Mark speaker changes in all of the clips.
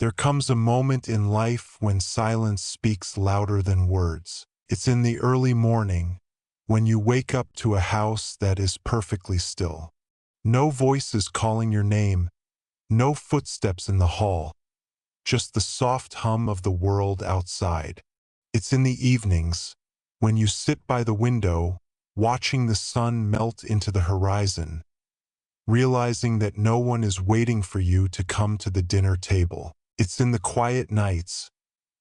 Speaker 1: There comes a moment in life when silence speaks louder than words. It's in the early morning, when you wake up to a house that is perfectly still. No voices calling your name, no footsteps in the hall, just the soft hum of the world outside. It's in the evenings, when you sit by the window, watching the sun melt into the horizon, realizing that no one is waiting for you to come to the dinner table. It's in the quiet nights,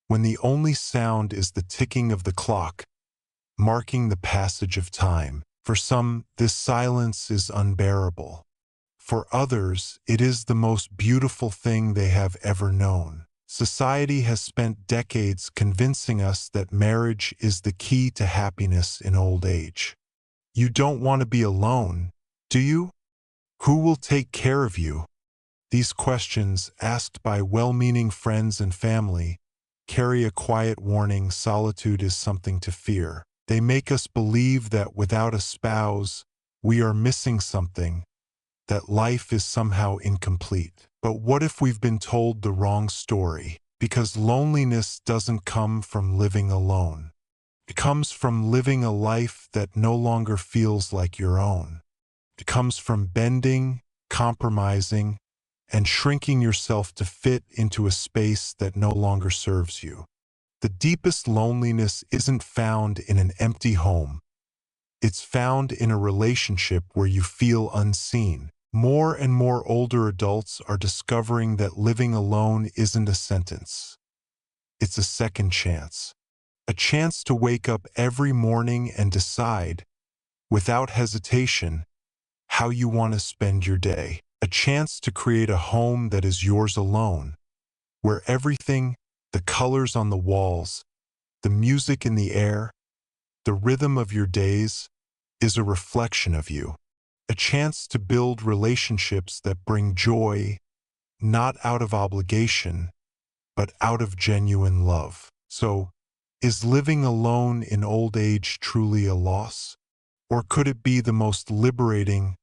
Speaker 1: when the only sound is the ticking of the clock, marking the passage of time. For some, this silence is unbearable. For others, it is the most beautiful thing they have ever known. Society has spent decades convincing us that marriage is the key to happiness in old age. You don't want to be alone, do you? Who will take care of you? These questions, asked by well-meaning friends and family, carry a quiet warning: solitude is something to fear. They make us believe that without a spouse, we are missing something, that life is somehow incomplete. But what if we've been told the wrong story? Because loneliness doesn't come from living alone. It comes from living a life that no longer feels like your own. It comes from bending, compromising, and shrinking yourself to fit into a space that no longer serves you. The deepest loneliness isn't found in an empty home. It's found in a relationship where you feel unseen. More and more older adults are discovering that living alone isn't a sentence. It's a second chance. A chance to wake up every morning and decide, without hesitation, how you want to spend your day. A chance to create a home that is yours alone, where everything, the colors on the walls, the music in the air, the rhythm of your days, is a reflection of you. A chance to build relationships that bring joy, not out of obligation, but out of genuine love. So, is living alone in old age truly a loss? Or could it be the most liberating,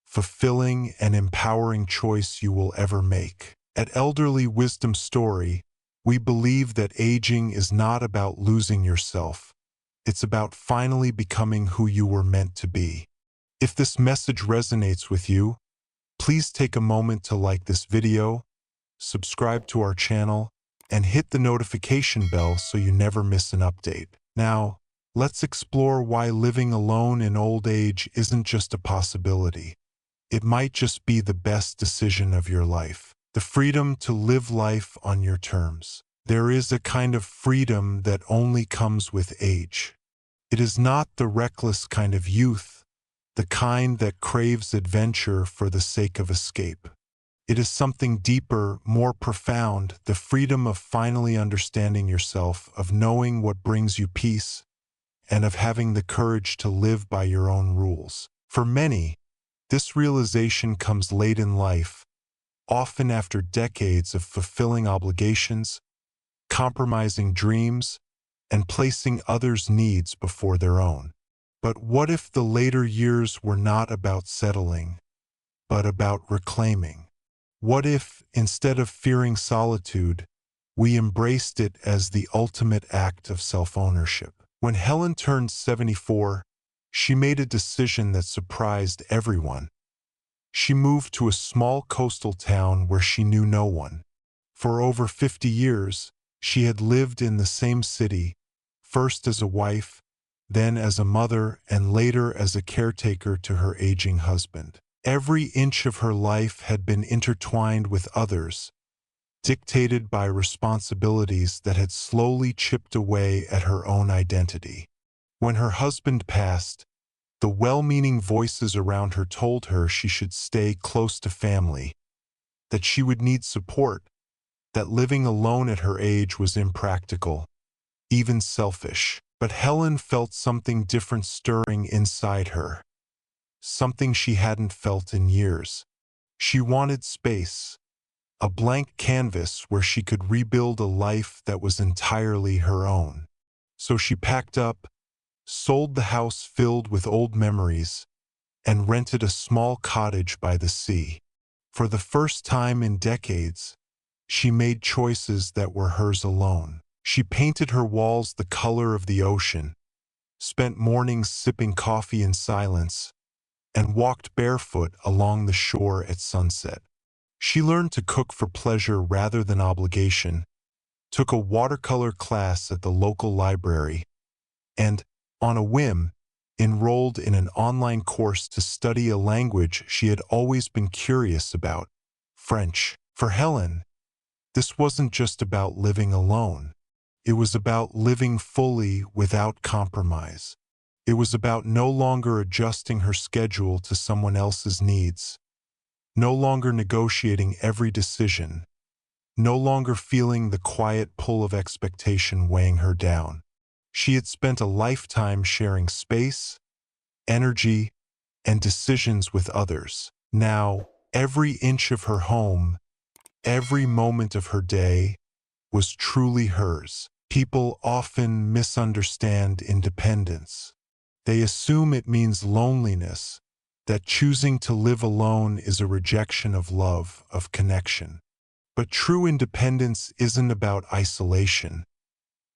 Speaker 1: fulfilling, and empowering choice you will ever make? At Elderly Wisdom Story, we believe that aging is not about losing yourself. It's about finally becoming who you were meant to be. If this message resonates with you, please take a moment to like this video, subscribe to our channel, and hit the notification bell so you never miss an update. Now, let's explore why living alone in old age isn't just a possibility. It might just be the best decision of your life. The freedom to live life on your terms. There is a kind of freedom that only comes with age. It is not the reckless kind of youth, the kind that craves adventure for the sake of escape. It is something deeper, more profound, the freedom of finally understanding yourself, of knowing what brings you peace, and of having the courage to live by your own rules. For many, this realization comes late in life, often after decades of fulfilling obligations, compromising dreams, and placing others' needs before their own. But what if the later years were not about settling, but about reclaiming? What if, instead of fearing solitude, we embraced it as the ultimate act of self-ownership? When Helen turned 74, she made a decision that surprised everyone. She moved to a small coastal town where she knew no one. For over 50 years, she had lived in the same city, first as a wife, then as a mother, and later as a caretaker to her aging husband. Every inch of her life had been intertwined with others, dictated by responsibilities that had slowly chipped away at her own identity. When her husband passed, the well-meaning voices around her told her she should stay close to family, that she would need support, that living alone at her age was impractical, even selfish. But Helen felt something different stirring inside her, something she hadn't felt in years. She wanted space, a blank canvas where she could rebuild a life that was entirely her own. So she packed up, sold the house filled with old memories, and rented a small cottage by the sea. For the first time in decades, She made choices that were hers alone. She painted her walls the color of the ocean, spent mornings sipping coffee in silence, and walked barefoot along the shore at sunset. She learned to cook for pleasure rather than obligation, took a watercolor class at the local library, and, on a whim, enrolled in an online course to study a language she had always been curious about, French. For Helen, this wasn't just about living alone. It was about living fully without compromise. It was about no longer adjusting her schedule to someone else's needs, no longer negotiating every decision, no longer feeling the quiet pull of expectation weighing her down. She had spent a lifetime sharing space, energy, and decisions with others. Now, every inch of her home, every moment of her day, was truly hers. People often misunderstand independence. They assume it means loneliness, that choosing to live alone is a rejection of love, of connection. But true independence isn't about isolation.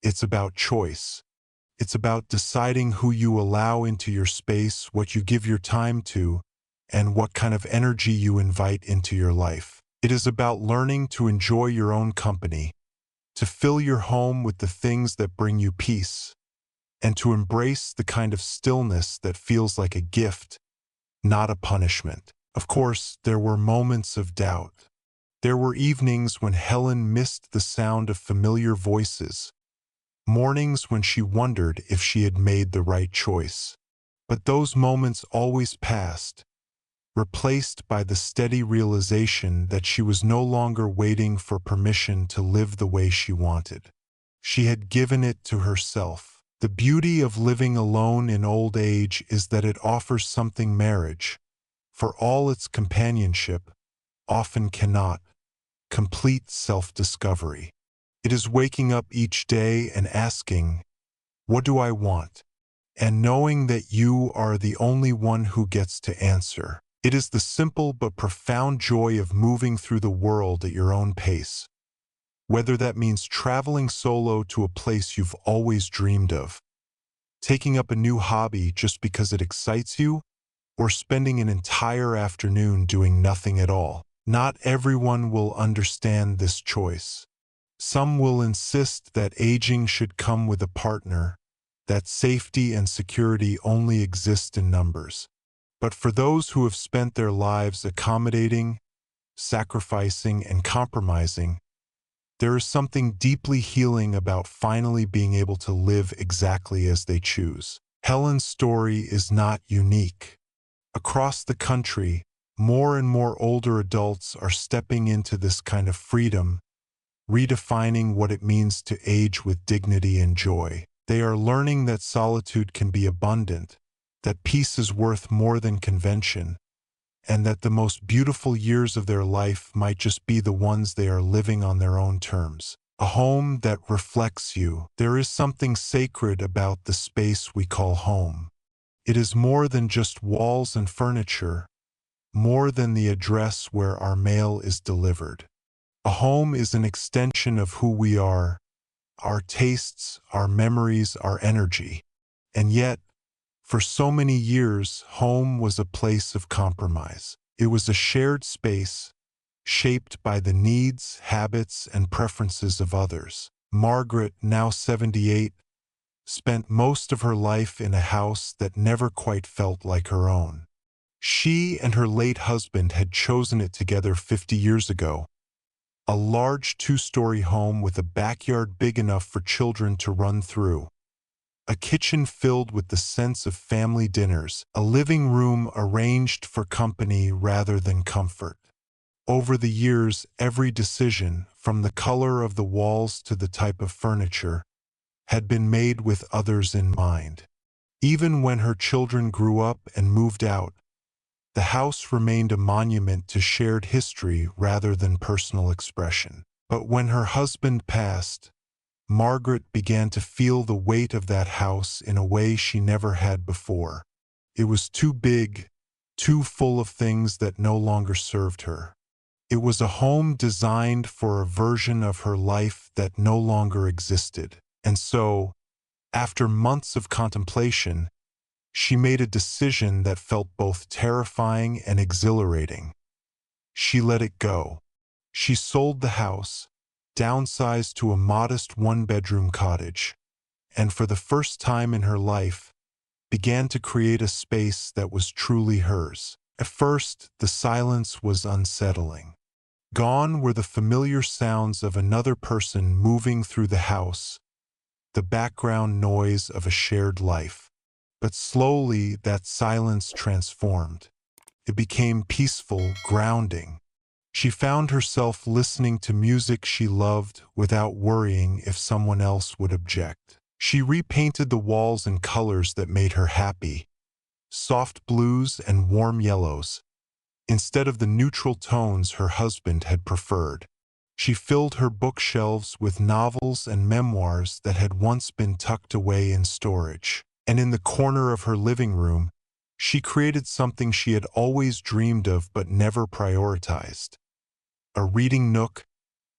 Speaker 1: It's about choice. It's about deciding who you allow into your space, what you give your time to, and what kind of energy you invite into your life. It is about learning to enjoy your own company, to fill your home with the things that bring you peace, and to embrace the kind of stillness that feels like a gift, not a punishment. Of course, there were moments of doubt. There were evenings when Helen missed the sound of familiar voices, mornings when she wondered if she had made the right choice. But those moments always passed, replaced by the steady realization that she was no longer waiting for permission to live the way she wanted. She had given it to herself. The beauty of living alone in old age is that it offers something marriage, for all its companionship, often cannot: complete self-discovery. It is waking up each day and asking, "What do I want?" and knowing that you are the only one who gets to answer. It is the simple but profound joy of moving through the world at your own pace, whether that means traveling solo to a place you've always dreamed of, taking up a new hobby just because it excites you, or spending an entire afternoon doing nothing at all. Not everyone will understand this choice. Some will insist that aging should come with a partner, that safety and security only exist in numbers. But for those who have spent their lives accommodating, sacrificing, and compromising, there is something deeply healing about finally being able to live exactly as they choose. Helen's story is not unique. Across the country, more and more older adults are stepping into this kind of freedom, redefining what it means to age with dignity and joy. They are learning that solitude can be abundant, that peace is worth more than convention, and that the most beautiful years of their life might just be the ones they are living on their own terms. A home that reflects you. There is something sacred about the space we call home. It is more than just walls and furniture, more than the address where our mail is delivered. A home is an extension of who we are, our tastes, our memories, our energy. And yet, for so many years, home was a place of compromise. It was a shared space, shaped by the needs, habits, and preferences of others. Margaret, now 78, spent most of her life in a house that never quite felt like her own. She and her late husband had chosen it together 50 years ago. A large two-story home with a backyard big enough for children to run through. A kitchen filled with the sense of family dinners, a living room arranged for company rather than comfort. Over the years, every decision, from the color of the walls to the type of furniture, had been made with others in mind. Even when her children grew up and moved out, the house remained a monument to shared history rather than personal expression. But when her husband passed, Margaret began to feel the weight of that house in a way she never had before. It was too big, too full of things that no longer served her. It was a home designed for a version of her life that no longer existed. And so, after months of contemplation, she made a decision that felt both terrifying and exhilarating. She let it go. She sold the house, downsized to a modest one-bedroom cottage, and for the first time in her life, began to create a space that was truly hers. At first, the silence was unsettling. Gone were the familiar sounds of another person moving through the house, the background noise of a shared life. But slowly, that silence transformed. It became peaceful, grounding. She found herself listening to music she loved without worrying if someone else would object. She repainted the walls in colors that made her happy, soft blues and warm yellows, instead of the neutral tones her husband had preferred. She filled her bookshelves with novels and memoirs that had once been tucked away in storage. And in the corner of her living room, she created something she had always dreamed of but never prioritized. A reading nook,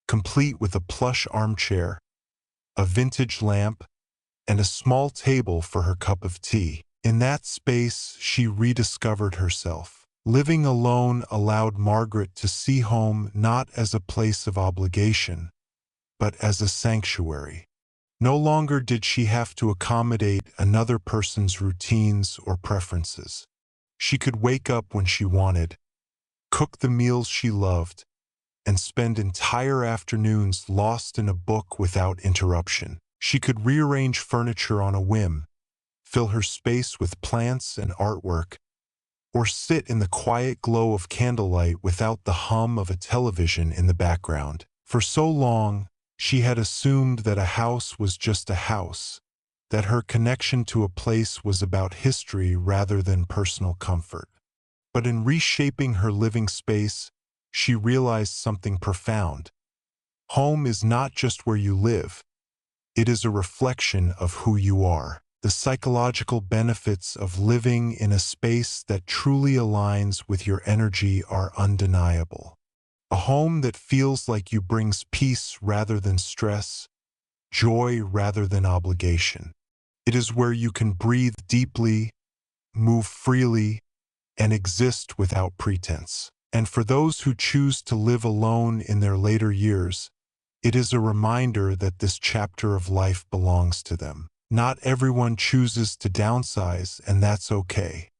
Speaker 1: complete with a plush armchair, a vintage lamp, and a small table for her cup of tea. In that space, she rediscovered herself. Living alone allowed Margaret to see home not as a place of obligation, but as a sanctuary. No longer did she have to accommodate another person's routines or preferences. She could wake up when she wanted, cook the meals she loved, and spend entire afternoons lost in a book without interruption. She could rearrange furniture on a whim, fill her space with plants and artwork, or sit in the quiet glow of candlelight without the hum of a television in the background. For so long, she had assumed that a house was just a house, that her connection to a place was about history rather than personal comfort. But in reshaping her living space, she realized something profound. Home is not just where you live. It is a reflection of who you are. The psychological benefits of living in a space that truly aligns with your energy are undeniable. A home that feels like you brings peace rather than stress, joy rather than obligation. It is where you can breathe deeply, move freely, and exist without pretense. And for those who choose to live alone in their later years, it is a reminder that this chapter of life belongs to them. Not everyone chooses to downsize, and that's okay.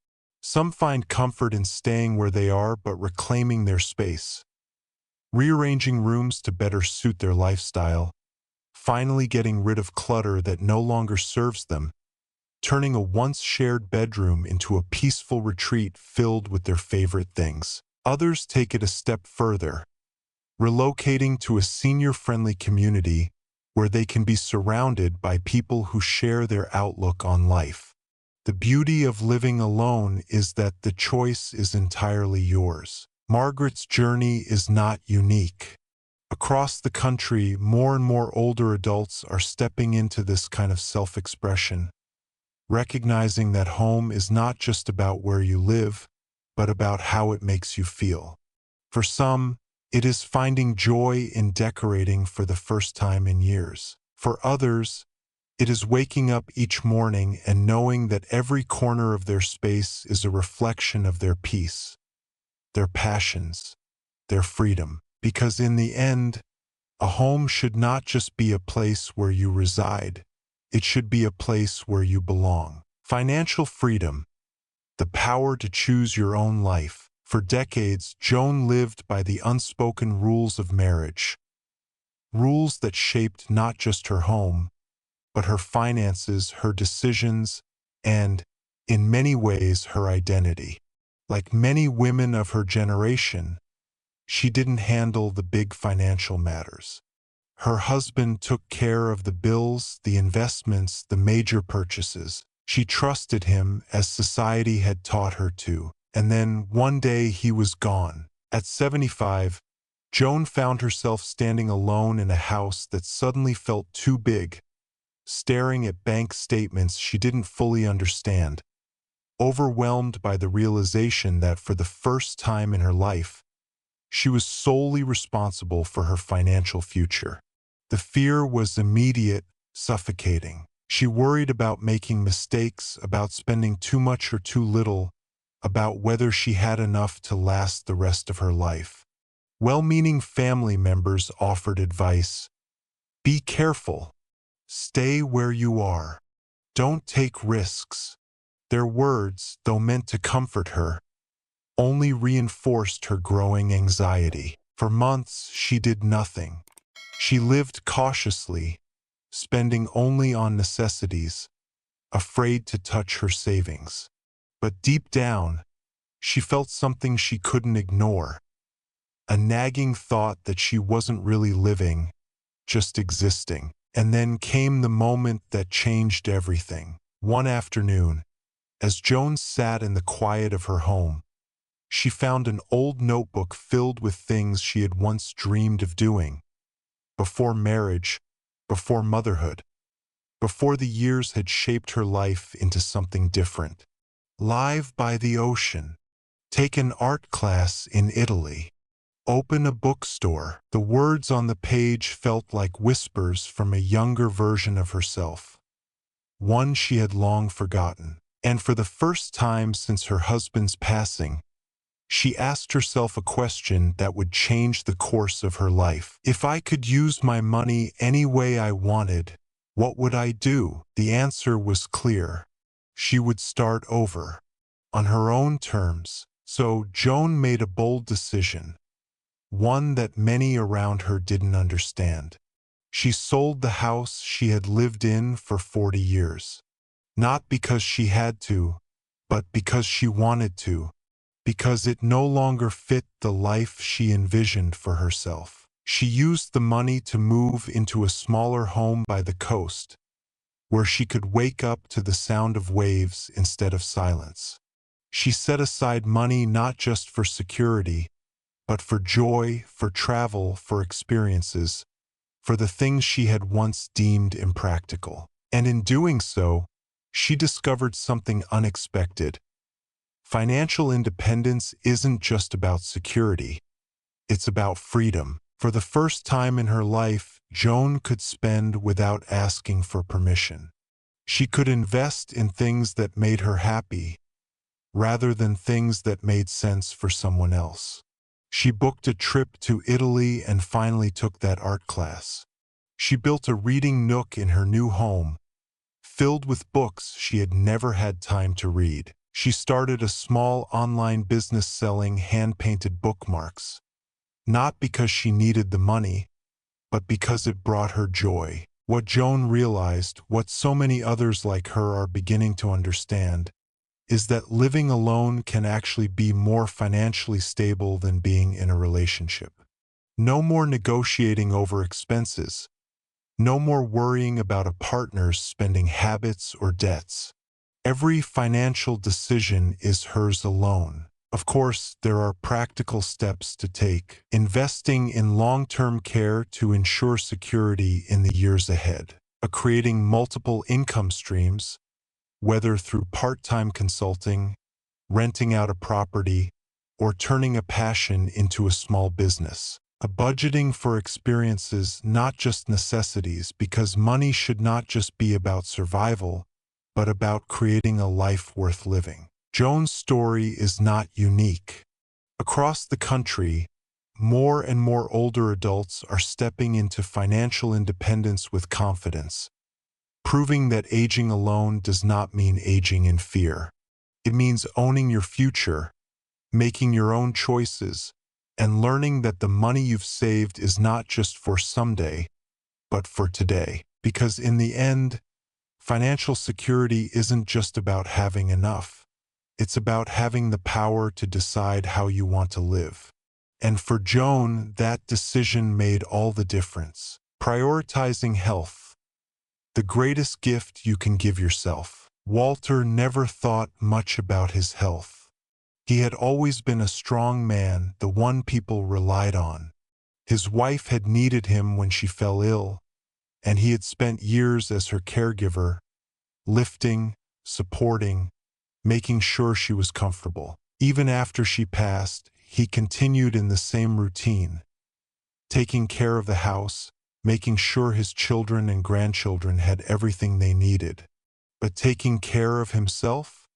Speaker 1: Some find comfort in staying where they are but reclaiming their space, rearranging rooms to better suit their lifestyle, finally getting rid of clutter that no longer serves them, turning a once shared bedroom into a peaceful retreat filled with their favorite things. Others take it a step further, relocating to a senior-friendly community where they can be surrounded by people who share their outlook on life. The beauty of living alone is that the choice is entirely yours. Margaret's journey is not unique. Across the country, more and more older adults are stepping into this kind of self-expression, recognizing that home is not just about where you live, but about how it makes you feel. For some, it is finding joy in decorating for the first time in years. For others, it is waking up each morning and knowing that every corner of their space is a reflection of their peace, their passions, their freedom. Because in the end, a home should not just be a place where you reside. It should be a place where you belong. Financial freedom, the power to choose your own life. For decades, Joan lived by the unspoken rules of marriage, rules that shaped not just her home, but her finances, her decisions, and, in many ways, her identity. Like many women of her generation, she didn't handle the big financial matters. Her husband took care of the bills, the investments, the major purchases. She trusted him as society had taught her to. And then, one day, he was gone. At 75, Joan found herself standing alone in a house that suddenly felt too big, staring at bank statements she didn't fully understand, overwhelmed by the realization that for the first time in her life, She was solely responsible for her financial future. The fear was immediate, suffocating. She worried about making mistakes, about spending too much or too little, about whether she had enough to last the rest of her life. Well-meaning family members offered advice. Be careful. Stay where you are. Don't take risks. Their words, though meant to comfort her, only reinforced her growing anxiety. For months, she did nothing. She lived cautiously, spending only on necessities, afraid to touch her savings. But deep down, she felt something she couldn't ignore, a nagging thought that she wasn't really living, just existing. And then came the moment that changed everything. One afternoon, as Joan sat in the quiet of her home, she found an old notebook filled with things she had once dreamed of doing. Before marriage, before motherhood, before the years had shaped her life into something different. Live by the ocean. Take an art class in Italy. Open a bookstore. The words on the page felt like whispers from a younger version of herself, one she had long forgotten. And for the first time since her husband's passing, she asked herself a question that would change the course of her life. If I could use my money any way I wanted, what would I do? The answer was clear. She would start over, on her own terms. So Joan made a bold decision, one that many around her didn't understand. She sold the house she had lived in for 40 years. Not because she had to, but because she wanted to, because it no longer fit the life she envisioned for herself. She used the money to move into a smaller home by the coast, where she could wake up to the sound of waves instead of silence. She set aside money not just for security, but for joy, for travel, for experiences, for the things she had once deemed impractical. And in doing so, she discovered something unexpected. Financial independence isn't just about security. It's about freedom. For the first time in her life, Joan could spend without asking for permission. She could invest in things that made her happy, rather than things that made sense for someone else. She booked a trip to Italy and finally took that art class. She built a reading nook in her new home, filled with books she had never had time to read. She started a small online business selling hand-painted bookmarks, not because she needed the money, but because it brought her joy. What Joan realized, what so many others like her are beginning to understand, is that living alone can actually be more financially stable than being in a relationship. No more negotiating over expenses. No more worrying about a partner's spending habits or debts. Every financial decision is hers alone. Of course, there are practical steps to take. Investing in long-term care to ensure security in the years ahead. Creating multiple income streams, whether through part-time consulting, renting out a property, or turning a passion into a small business. Budgeting for experiences, not just necessities, because money should not just be about survival, but about creating a life worth living. Joan's story is not unique. Across the country, more and more older adults are stepping into financial independence with confidence, proving that aging alone does not mean aging in fear. It means owning your future, making your own choices, and learning that the money you've saved is not just for someday, but for today. Because in the end, financial security isn't just about having enough. It's about having the power to decide how you want to live. And for Joan, that decision made all the difference. Prioritizing health, the greatest gift you can give yourself. Walter never thought much about his health. He had always been a strong man, the one people relied on. His wife had needed him when she fell ill, and he had spent years as her caregiver, lifting, supporting, making sure she was comfortable. Even after she passed, he continued in the same routine, taking care of the house, making sure his children and grandchildren had everything they needed. But taking care of himself?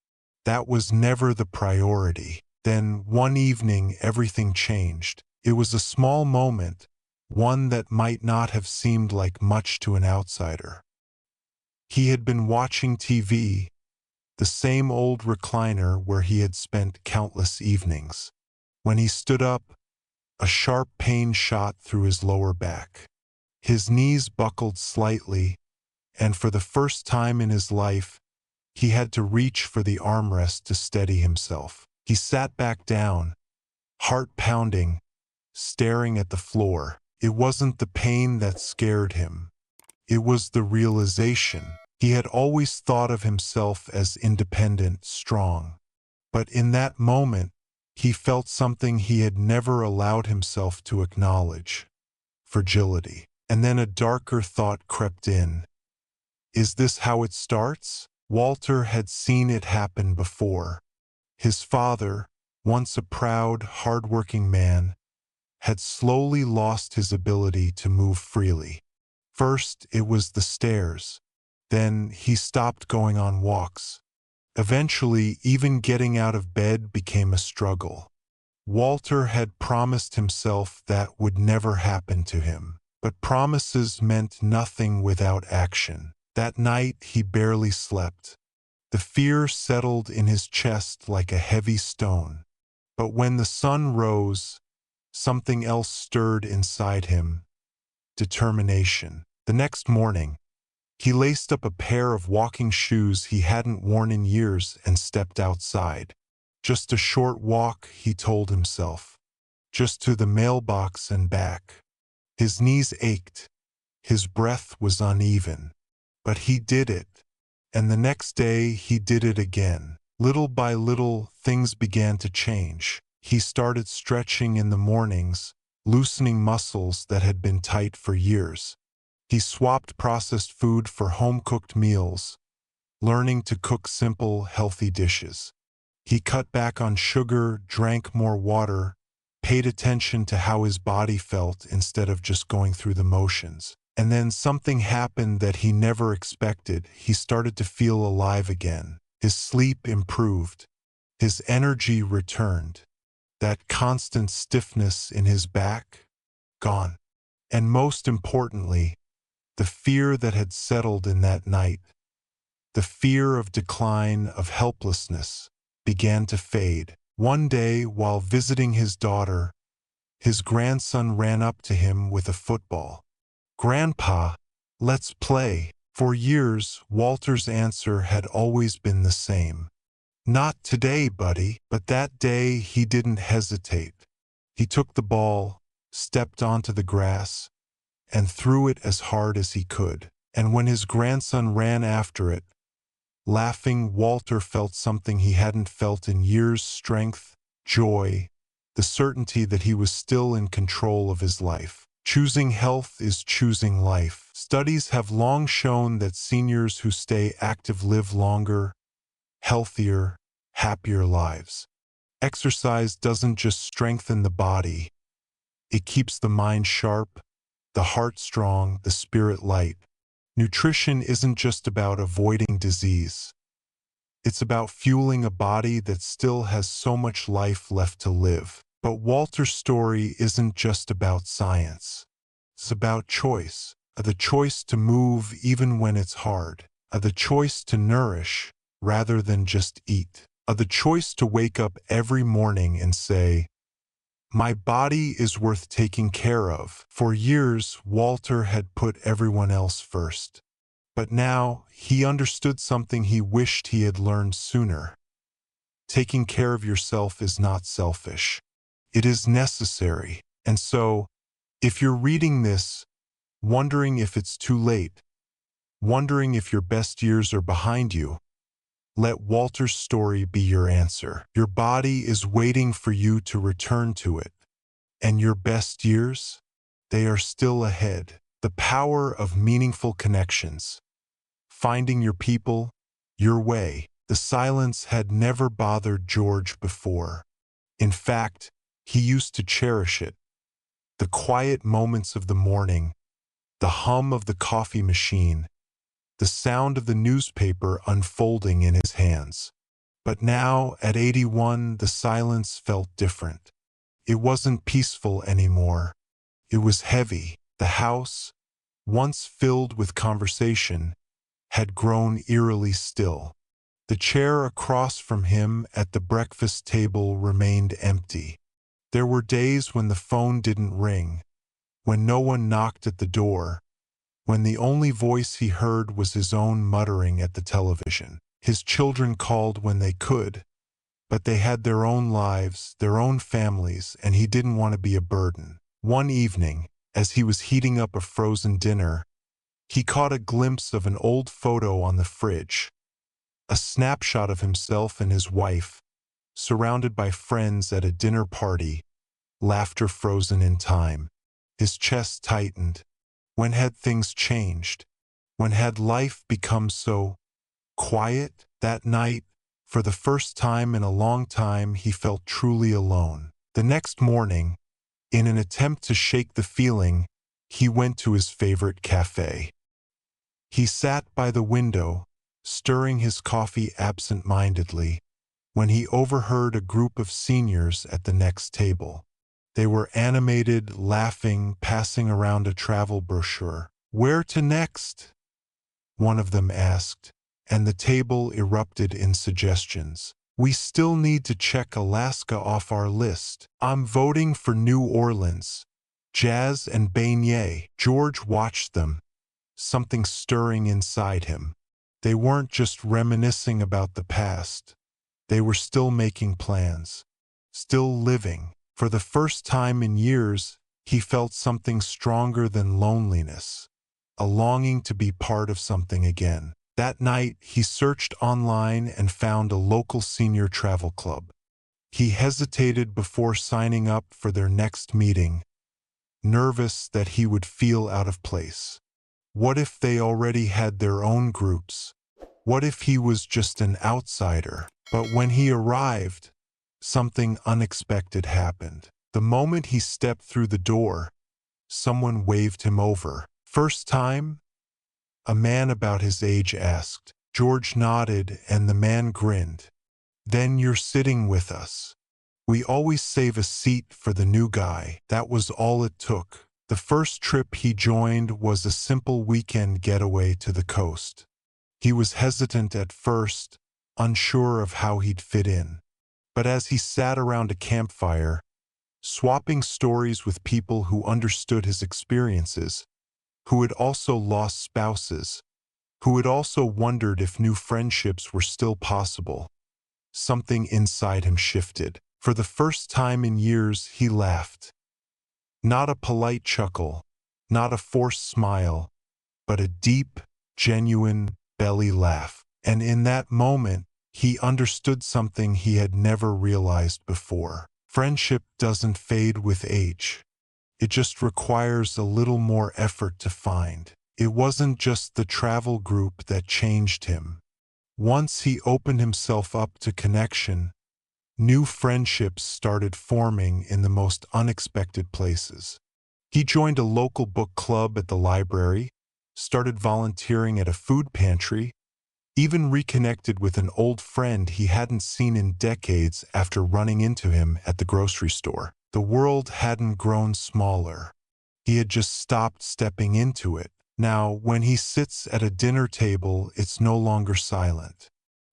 Speaker 1: That was never the priority. Then, one evening, everything changed. It was a small moment, one that might not have seemed like much to an outsider. He had been watching TV, the same old recliner where he had spent countless evenings. When he stood up, a sharp pain shot through his lower back. His knees buckled slightly, and for the first time in his life, he had to reach for the armrest to steady himself. He sat back down, heart pounding, staring at the floor. It wasn't the pain that scared him. It was the realization. He had always thought of himself as independent, strong. But in that moment, he felt something he had never allowed himself to acknowledge: fragility. And then a darker thought crept in. Is this how it starts? Walter had seen it happen before. His father, once a proud, hard-working man, had slowly lost his ability to move freely. First, it was the stairs. Then he stopped going on walks. Eventually, even getting out of bed became a struggle. Walter had promised himself that would never happen to him. But promises meant nothing without action. That night, he barely slept. The fear settled in his chest like a heavy stone. But when the sun rose, something else stirred inside him: determination. The next morning, he laced up a pair of walking shoes he hadn't worn in years and stepped outside. Just a short walk, he told himself. Just to the mailbox and back. His knees ached. His breath was uneven. But he did it. And the next day he did it again. Little by little, things began to change. He started stretching in the mornings, loosening muscles that had been tight for years. He swapped processed food for home-cooked meals, learning to cook simple, healthy dishes. He cut back on sugar, drank more water, paid attention to how his body felt instead of just going through the motions. And then something happened that he never expected. He started to feel alive again. His sleep improved. His energy returned. That constant stiffness in his back, gone. And most importantly, the fear that had settled in that night, the fear of decline, of helplessness, began to fade. One day, while visiting his daughter, his grandson ran up to him with a football. "Grandpa, let's play." For years, Walter's answer had always been the same. "Not today, buddy." But that day, he didn't hesitate. He took the ball, stepped onto the grass, and threw it as hard as he could. And when his grandson ran after it, laughing, Walter felt something he hadn't felt in years: strength, joy, the certainty that he was still in control of his life. Choosing health is choosing life. Studies have long shown that seniors who stay active live longer, healthier, happier lives. Exercise doesn't just strengthen the body, it keeps the mind sharp, the heart strong, the spirit light. Nutrition isn't just about avoiding disease. It's about fueling a body that still has so much life left to live. But Walter's story isn't just about science. It's about choice. The choice to move even when it's hard. The choice to nourish rather than just eat. The choice to wake up every morning and say, "My body is worth taking care of." For years, Walter had put everyone else first. But now, he understood something he wished he had learned sooner. Taking care of yourself is not selfish. It is necessary. And so, if you're reading this, wondering if it's too late, wondering if your best years are behind you, let Walter's story be your answer. Your body is waiting for you to return to it. And your best years? They are still ahead. The power of meaningful connections. Finding your people, your way. The silence had never bothered George before. In fact, He used to cherish it. The quiet moments of the morning, the hum of the coffee machine, the sound of the newspaper unfolding in his hands. But now, at 81, the silence felt different. It wasn't peaceful anymore. It was heavy. The house, once filled with conversation, had grown eerily still. The chair across from him at the breakfast table remained empty. There were days when the phone didn't ring, when no one knocked at the door, when the only voice he heard was his own muttering at the television. His children called when they could, but they had their own lives, their own families, and he didn't want to be a burden. One evening, as he was heating up a frozen dinner, he caught a glimpse of an old photo on the fridge, a snapshot of himself and his wife, surrounded by friends at a dinner party, laughter frozen in time. His chest tightened. When had things changed? When had life become so quiet? That night, for the first time in a long time, he felt truly alone. The next morning, in an attempt to shake the feeling, he went to his favorite cafe. He sat by the window, stirring his coffee absent-mindedly, when he overheard a group of seniors at the next table. They were animated, laughing, passing around a travel brochure. "Where to next?" one of them asked, and the table erupted in suggestions. "We still need to check Alaska off our list. I'm voting for New Orleans. Jazz and beignet." George watched them, something stirring inside him. They weren't just reminiscing about the past. They were still making plans, still living. For the first time in years, he felt something stronger than loneliness, a longing to be part of something again. That night, he searched online and found a local senior travel club. He hesitated before signing up for their next meeting, nervous that he would feel out of place. What if they already had their own groups? What if he was just an outsider? But when he arrived, something unexpected happened. The moment he stepped through the door, someone waved him over. "First time?" a man about his age asked. George nodded and the man grinned. "Then you're sitting with us. We always save a seat for the new guy." That was all it took. The first trip he joined was a simple weekend getaway to the coast. He was hesitant at first, unsure of how he'd fit in. But as he sat around a campfire, swapping stories with people who understood his experiences, who had also lost spouses, who had also wondered if new friendships were still possible, something inside him shifted. For the first time in years, he laughed. Not a polite chuckle, not a forced smile, but a deep, genuine belly laugh. And in that moment, he understood something he had never realized before. Friendship doesn't fade with age. It just requires a little more effort to find. It wasn't just the travel group that changed him. Once he opened himself up to connection, new friendships started forming in the most unexpected places. He joined a local book club at the library, started volunteering at a food pantry, even reconnected with an old friend he hadn't seen in decades after running into him at the grocery store. The world hadn't grown smaller. He had just stopped stepping into it. Now, when he sits at a dinner table, it's no longer silent.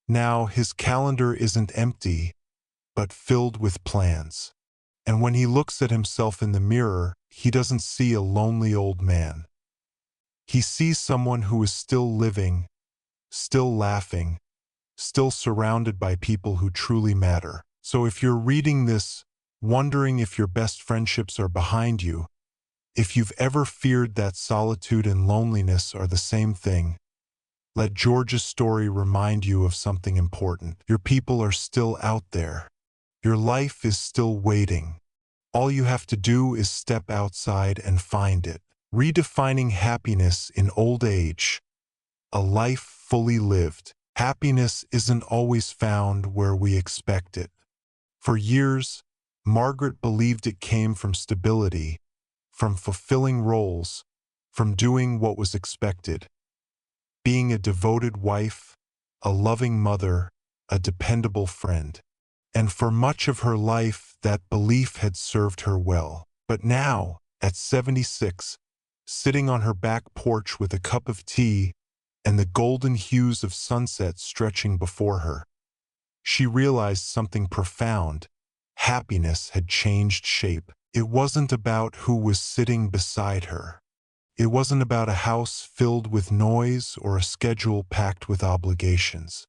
Speaker 1: Now, his calendar isn't empty, but filled with plans. And when he looks at himself in the mirror, he doesn't see a lonely old man. He sees someone who is still living, still laughing, still surrounded by people who truly matter. So if you're reading this, wondering if your best friendships are behind you, if you've ever feared that solitude and loneliness are the same thing, let George's story remind you of something important. Your people are still out there. Your life is still waiting. All you have to do is step outside and find it. Redefining happiness in old age. A life fully lived. Happiness isn't always found where we expect it. For years, Margaret believed it came from stability, from fulfilling roles, from doing what was expected, being a devoted wife, a loving mother, a dependable friend. And for much of her life, that belief had served her well. But now, at 76, sitting on her back porch with a cup of tea and the golden hues of sunset stretching before her, she realized something profound. Happiness had changed shape. It wasn't about who was sitting beside her. It wasn't about a house filled with noise or a schedule packed with obligations.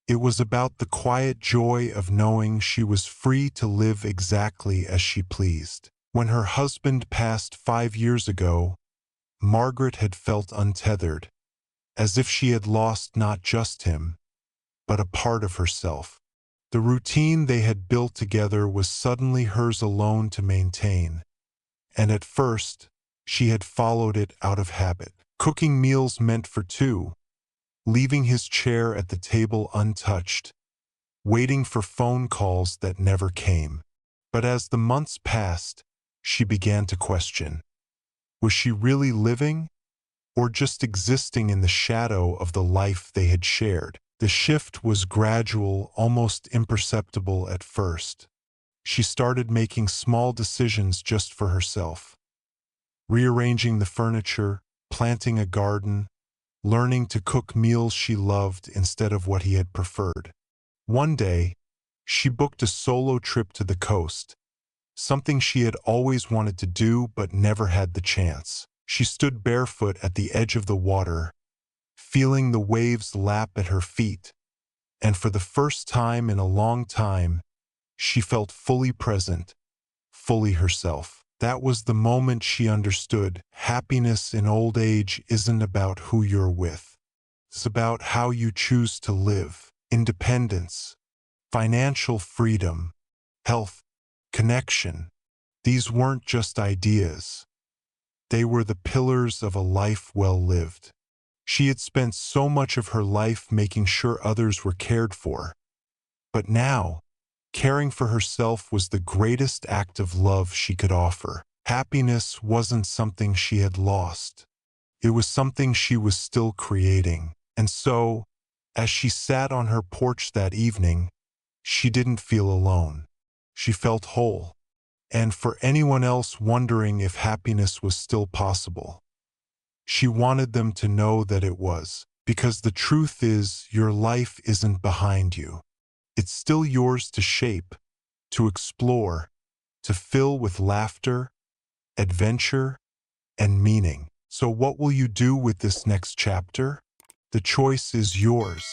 Speaker 1: It was about the quiet joy of knowing she was free to live exactly as she pleased. When her husband passed 5 years ago, Margaret had felt untethered, as if she had lost not just him, but a part of herself. The routine they had built together was suddenly hers alone to maintain, and at first, she had followed it out of habit. Cooking meals meant for two, leaving his chair at the table untouched, waiting for phone calls that never came. But as the months passed, she began to question. Was she really living, or just existing in the shadow of the life they had shared? The shift was gradual, almost imperceptible at first. She started making small decisions just for herself, rearranging the furniture, planting a garden, learning to cook meals she loved instead of what he had preferred. One day, she booked a solo trip to the coast, something she had always wanted to do but never had the chance. She stood barefoot at the edge of the water, feeling the waves lap at her feet, and for the first time in a long time, she felt fully present, fully herself. That was the moment she understood happiness in old age isn't about who you're with. It's about how you choose to live. Independence, financial freedom, health, connection. These weren't just ideas. They were the pillars of a life well lived. She had spent so much of her life making sure others were cared for. But now, caring for herself was the greatest act of love she could offer. Happiness wasn't something she had lost. It was something she was still creating. And so, as she sat on her porch that evening, she didn't feel alone. She felt whole. And for anyone else wondering if happiness was still possible, she wanted them to know that it was. Because the truth is, your life isn't behind you. It's still yours to shape, to explore, to fill with laughter, adventure, and meaning. So what will you do with this next chapter? The choice is yours.